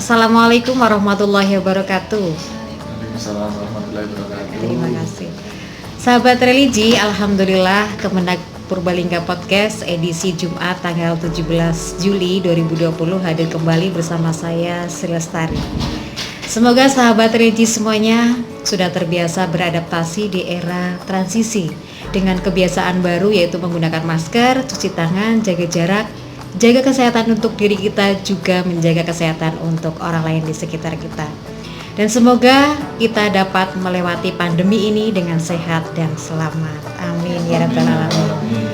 Assalamualaikum warahmatullahi wabarakatuh. Waalaikumsalam warahmatullahi wabarakatuh. Terima kasih. Sahabat religi, alhamdulillah Kemenag Purbalingga Podcast edisi Jumat tanggal 17 Juli 2020 hadir kembali bersama saya Sri Lestari. Semoga sahabat religi semuanya sudah terbiasa beradaptasi di era transisi dengan kebiasaan baru, yaitu menggunakan masker, cuci tangan, jaga jarak, jaga kesehatan untuk diri kita, juga menjaga kesehatan untuk orang lain di sekitar kita. Dan semoga kita dapat melewati pandemi ini dengan sehat dan selamat. Amin ya rabbal alamin.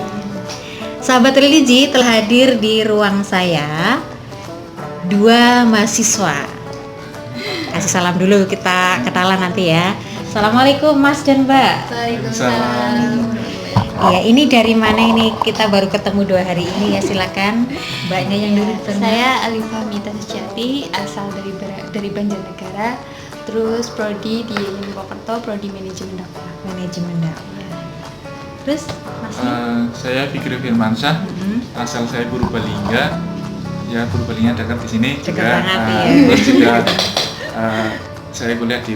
Sahabat religi, telah hadir di ruang saya dua mahasiswa. Kasih salam dulu, kita kenalan nanti ya. Assalamualaikum Mas dan Mbak. Waalaikumsalam. Ya, ini dari mana ini? Kita baru ketemu 2 hari ini ya, silakan Mbaknya yang dulu. Saya Alifah Mita Suciati, asal dari Banjarnegara, terus prodi di Purwokerto, prodi manajemen dakwah. Manajemen dakwah. Terus Masnya? Saya Fikri Firmansyah, asal saya Purbalingga. Ya, Purbalingga dekat di sini. Dekat juga, banget ya. Terus juga saya kuliah di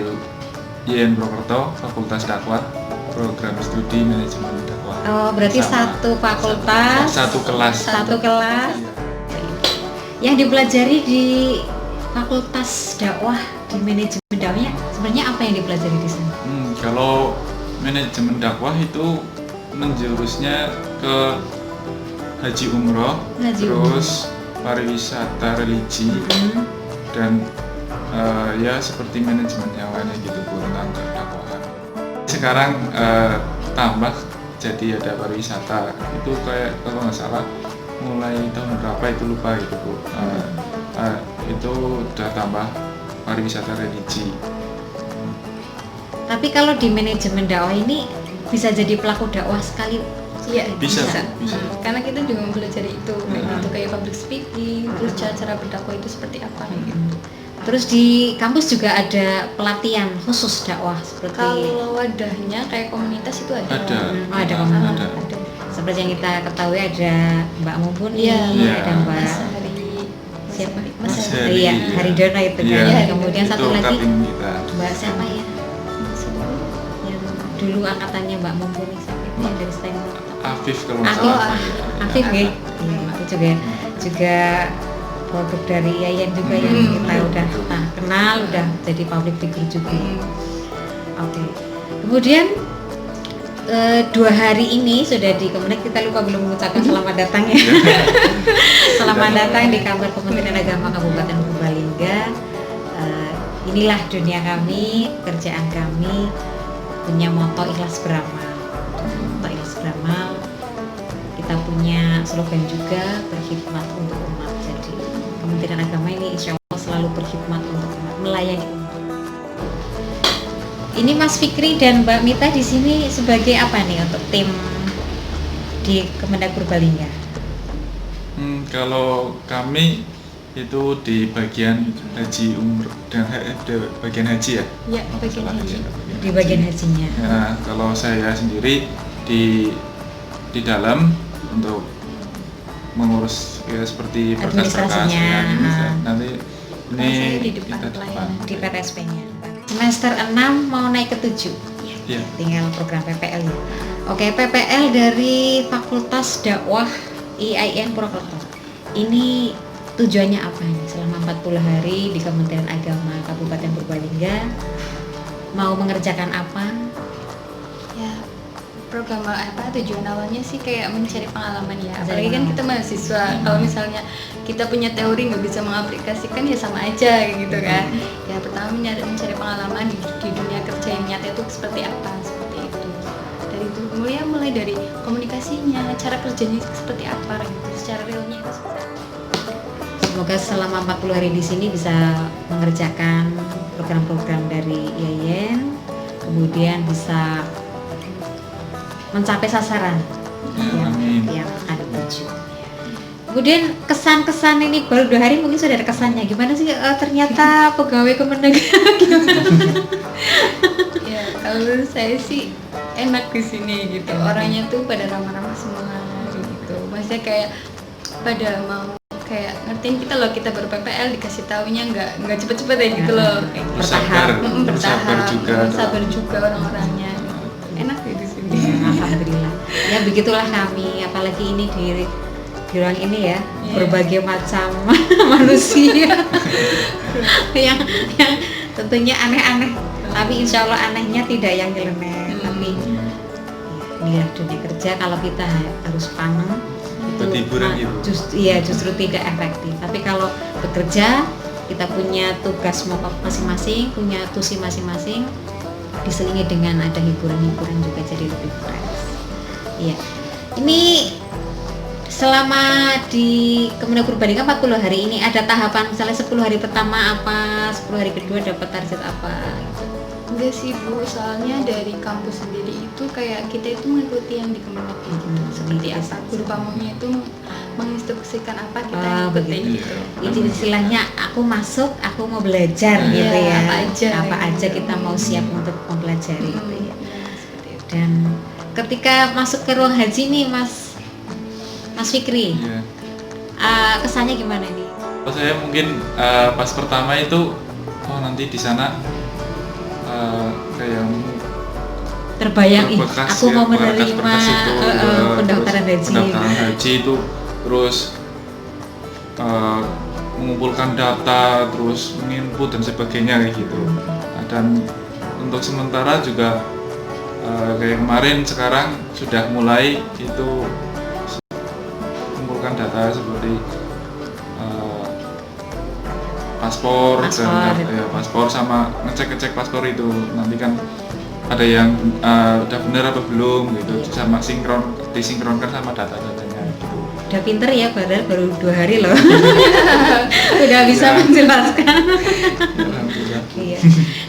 IAIN Purwokerto, Fakultas Dakwah, program studi manajemen dakwah. Oh, berarti satu fakultas, satu kelas. Satu kelas. Yang dipelajari di Fakultas Dakwah di manajemen dakwahnya sebenarnya apa yang dipelajari di sana? Kalau manajemen dakwah itu menjurusnya ke haji umroh, terus pariwisata religi, dan ya seperti manajemen yang lainnya gitu Bu, tentang kedakwahan. Sekarang tambah jadi ada pariwisata, itu kayak kalau nggak salah mulai tahun berapa itu lupa gitu Bu. Itu udah tambah pariwisata religi. Tapi kalau di manajemen dakwah ini bisa jadi pelaku dakwah sekali. Iya, Bisa. Karena kita juga mempelajari itu, kayak public speaking, terus cara berdakwah itu seperti apa gitu. Terus di kampus juga ada pelatihan khusus dakwah seperti Kalau wadahnya kayak komunitas itu ada. ada komunitas. Ada. Seperti yang kita ketahui ada Mbak Mumpuni, Iya. ada Mbak siapa? Mas Hari. Iya, Haridona itu kan. Iya. Kemudian Itu satu lagi kapten kita. Mbak siapa ya? Yang dulu angkatannya Mbak Mumpuni siapa itu yang dari STEM? Afif kalau nggak Afif. salah. Afif ya. Iya, itu juga produk dari IAIN juga yang kita udah kenal, udah jadi public figure juga. Oke. Kemudian 2 hari ini sudah di Kemenag, kita lupa belum mengucapkan selamat datang ya. Selamat datang di kantor Kementerian Agama Kabupaten Purbalingga. Inilah dunia kami, pekerjaan kami, punya moto ikhlas beramal. Moto ikhlas beramal. Kita punya slogan juga, berkhidmat untuk umat. Jadi Kementerian Agama ini insya Allah selalu berkhidmat untuk umat, melayani umat. Ini Mas Fikri dan Mbak Mita di sini sebagai apa nih untuk tim di Kemenag Purbalingga? Kalau kami itu di bagian haji umroh dan bagian haji ya. Iya, bagian haji. Di bagian hajinya. Nah, kalau saya sendiri di dalam untuk mengurus ya seperti berkas-berkas Administrasinya. ya, nanti ini Saya di depan kita pelayanan. Di PTSP-nya. Semester 6 mau naik ke 7. Ya. Tinggal program PPL ya. Oke, PPL dari Fakultas Dakwah IAIN Purwokerto. Ini tujuannya apa nih selama 40 hari di Kementerian Agama Kabupaten Purbalingga? Mau mengerjakan apa? Ya, program tujuan awalnya sih kayak mencari pengalaman ya. Apalagi kan kita mahasiswa. Kalau misalnya kita punya teori nggak bisa mengaplikasikan ya sama aja gitu kan. Ya pertama mencari pengalaman di dunia kerja yang nyata itu seperti apa, seperti itu. Dari itu mulai dari komunikasinya, cara kerjanya seperti apa gitu. Secara realnya itu seperti apa. Semoga selama 40 hari di sini bisa mengerjakan program-program dari IAIN, kemudian bisa mencapai sasaran yang akan dituju. Kemudian kesan-kesan ini baru 2 hari mungkin sudah ada kesannya. Gimana sih ternyata pegawai Kemenag? Ya kalau saya sih enak di sini gitu. Orangnya tuh pada ramah-ramah semua gitu. Maksudnya kayak pada mau kayak ngertiin kita loh, kita baru PPL dikasih taunya nggak cepet-cepet ya gitu loh, kayak gitu. Bersabar juga, sabar juga orang-orangnya, enak ya di sini. Alhamdulillah. Ya begitulah kami, apalagi ini di ruang ini ya, berbagai macam manusia yang tentunya aneh-aneh, tapi insya Allah anehnya tidak yang nyeleneh, tapi inilah dunia kerja. Kalau kita harus panen itu hiburan justru tidak efektif. Tapi kalau bekerja kita punya tugas masing-masing, punya tusi masing-masing, diselingi dengan ada hiburan-hiburan juga jadi lebih fresh. Iya. Ini selama di Kemendag Purbalingga 40 hari ini ada tahapan, misalnya 10 hari pertama apa, 10 hari kedua dapat target apa gitu. Enggak sih Bu, soalnya dari kampus sendiri itu kayak kita itu mengikuti yang di Kemendag gitu. Seperti apa guru pamongnya itu menginstruksikan apa kita ikutin gitu. Itu istilahnya aku masuk, aku mau belajar gitu ya. Apa aja kita mau siap untuk mempelajari gitu ya. Dan ketika masuk ke ruang haji nih Mas Fikri, kesannya gimana nih? Saya mungkin pas pertama itu, nanti di sana kayak terbayang aku mau menerima pendaftaran haji itu, terus mengumpulkan data, terus menginput dan sebagainya kayak gitu. Dan untuk sementara juga kayak kemarin sekarang sudah mulai itu mengumpulkan data seperti paspor sama ngecek paspor itu, nanti kan ada yang udah benar apa belum gitu, sama disinkronkan sama data-datanya gitu. Udah pinter ya, baru 2 hari loh. Udah bisa menjelaskan. Alhamdulillah. Iya.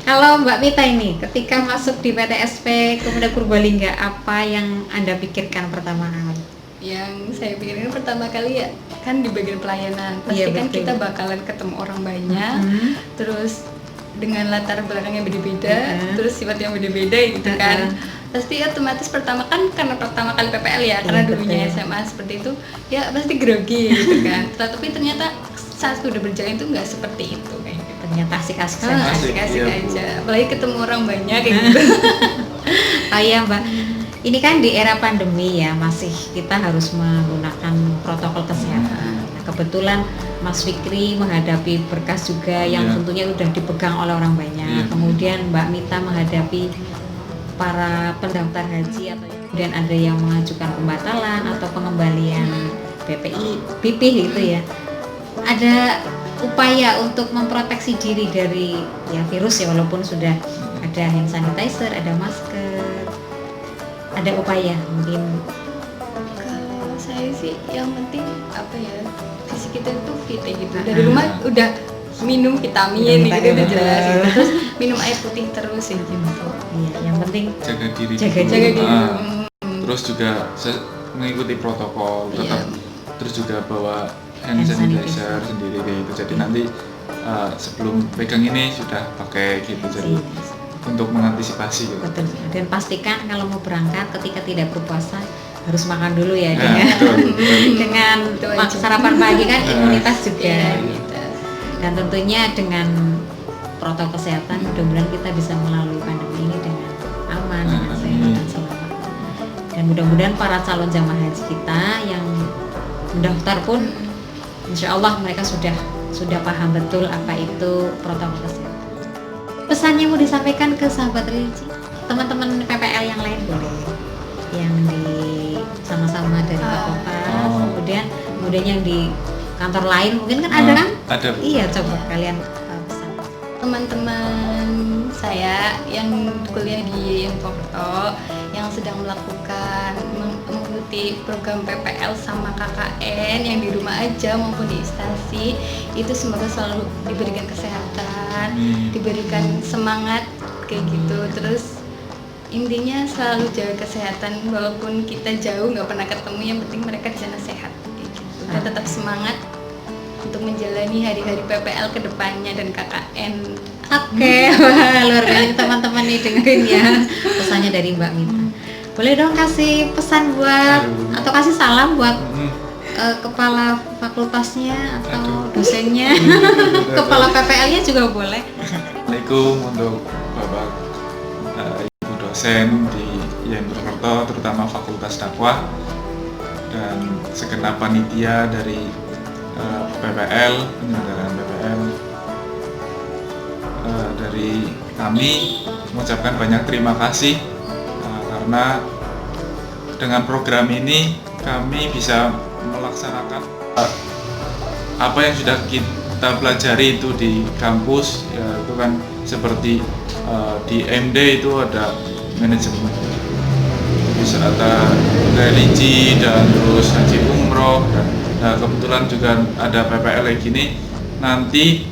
Kalau Mbak Mita ini ketika masuk di PTSP Kemendag Purbalingga, apa yang Anda pikirkan pertama kali? Yang saya pikirin pertama kali ya kan di bagian pelayanan, pasti kan kita bakalan ketemu orang banyak, terus dengan latar belakang yang beda-beda, terus sifat yang beda-beda gitu kan. Pasti otomatis pertama kan karena pertama kali PPL ya, karena dulunya SMA seperti itu ya pasti grogi gitu kan. Tapi ternyata saat sudah berjalan itu nggak seperti itu kayak gitu. Ternyata asik-asik aja, apalagi ketemu orang banyak kayak gitu. Oh iya Mbak, ini kan di era pandemi ya, masih kita harus menggunakan protokol kesehatan. Nah, kebetulan Mas Fikri menghadapi berkas juga yang tentunya udah dipegang oleh orang banyak. Kemudian Mbak Mita menghadapi para pendaftar haji, atau kemudian ada yang mengajukan pembatalan atau pengembalian BP gitu ya. Ada upaya untuk memproteksi diri dari virus ya, walaupun sudah ada hand sanitizer, ada masker. Ada upaya mungkin? Kalau saya sih yang penting apa ya, fisik kita itu fit ya gitu. Dari rumah udah minum vitamin gitu udah jelas gitu. Terus minum air putih terus ya gitu. Iya, yang penting jaga diri. Terus juga mengikuti protokol tetap. Terus juga bawa hand sanitizer sendiri kayak gitu. Jadi nanti sebelum pegang ini sudah pakai gitu. Jadi untuk mengantisipasi gitu. Betul. Dan pastikan kalau mau berangkat ketika tidak berpuasa harus makan dulu ya, dengan sarapan pagi kan imunitas juga gitu. Dan tentunya dengan protokol kesehatan mudah-mudahan kita bisa melalui pandemi ini dengan aman, dengan sehat dan selamat. Dan mudah-mudahan para calon jamaah haji kita yang mendaftar pun insya Allah mereka sudah paham betul apa itu protokol kesehatan. Pesannya mau disampaikan ke sahabat religi, teman-teman PPL yang lain boleh, yang di sama-sama dari fakultas, kemudian yang di kantor lain mungkin kan ada kan? Ada. Iya, coba kalian pesan. Teman-teman saya yang kuliah di Purwokerto yang sedang melakukan mengikuti program PPL sama KKN yang di rumah aja maupun di instansi, itu semoga selalu diberikan kesehatan, diberikan semangat kayak gitu. Terus intinya selalu jaga kesehatan walaupun kita jauh nggak pernah ketemu, yang penting mereka di sana sehat kayak gitu. Dan tetap semangat untuk menjalani hari-hari PPL kedepannya dan KKN. Oke, wah luar biasa teman-teman nih dengerin ya pesannya dari Mbak Mita. Boleh dong kasih pesan buat atau kasih salam buat kepala fakultasnya atau dosennya, Aduh. kepala PPL-nya juga boleh. Assalamualaikum untuk Bapak Ibu dosen di IAIN Purwokerto, terutama Fakultas Dakwah, dan segenap panitia dari PPL, penyelenggaraan PPL. Dari kami mengucapkan banyak terima kasih karena dengan program ini kami bisa melaksanakan apa yang sudah kita pelajari itu di kampus, ya itu kan seperti di MD itu ada manajemen, bisa ada religi dan terus haji umroh, dan nah, kebetulan juga ada PPL kayak gini. Nanti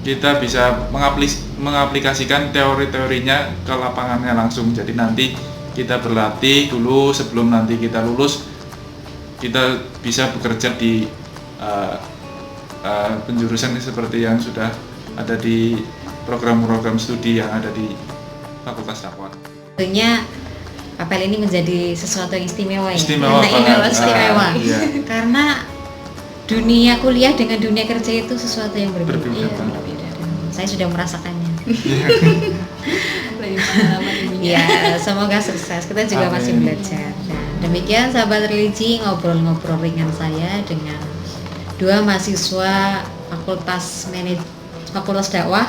kita bisa mengaplikasikan teori-teorinya ke lapangannya langsung. Jadi nanti kita berlatih dulu sebelum nanti kita lulus, kita bisa bekerja di penjurusan seperti yang sudah ada di program-program studi yang ada di Fakultas Dakwah. Tentunya PPL ini menjadi sesuatu yang istimewa ya. Istimewa Karena banget. istimewa. Iya. Karena dunia kuliah dengan dunia kerja itu sesuatu yang berbeda. Berbeda Iya, banget. berbeda. Dan saya sudah merasakannya. Lebih pengalaman ibunya. Ya, semoga sukses. Kita juga Amin. masih belajar. Nah, demikian sahabat religi, ngobrol-ngobrol ringan saya dengan dua mahasiswa Fakultas Dakwah,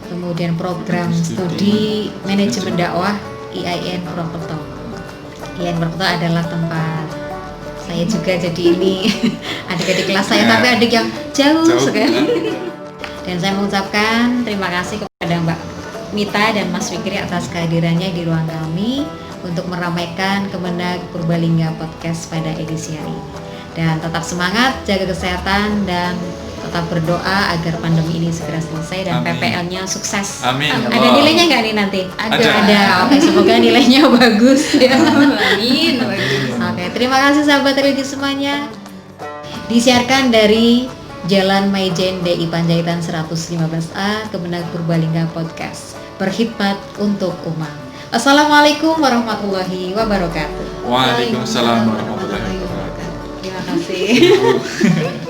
kemudian program studi manajemen dakwah IAIN Purwokerto. IAIN Purwokerto adalah tempat saya juga, jadi ini adik-adik kelas saya, tapi adik yang jauh sekali. Dan saya mengucapkan terima kasih kepada Mbak Mita dan Mas Fikri atas kehadirannya di ruang kami untuk meramaikan Kemenag Purbalingga Podcast pada edisi hari ini. Dan tetap semangat, jaga kesehatan, dan tetap berdoa agar pandemi ini segera selesai dan Amin. PPL-nya sukses. Amin. ya Ada Allah. nilainya nggak nih nanti? Ada. Oke, semoga nilainya bagus ya. Amin. Bagus. Oke, terima kasih sahabat religi semuanya. Disiarkan dari Jalan Maijen DI Panjaitan 115A, Kemenag Purbalingga Podcast. Berkhidmat untuk umat. Assalamualaikum warahmatullahi wabarakatuh. Waalaikumsalam warahmatullahi wabarakatuh. Terima kasih.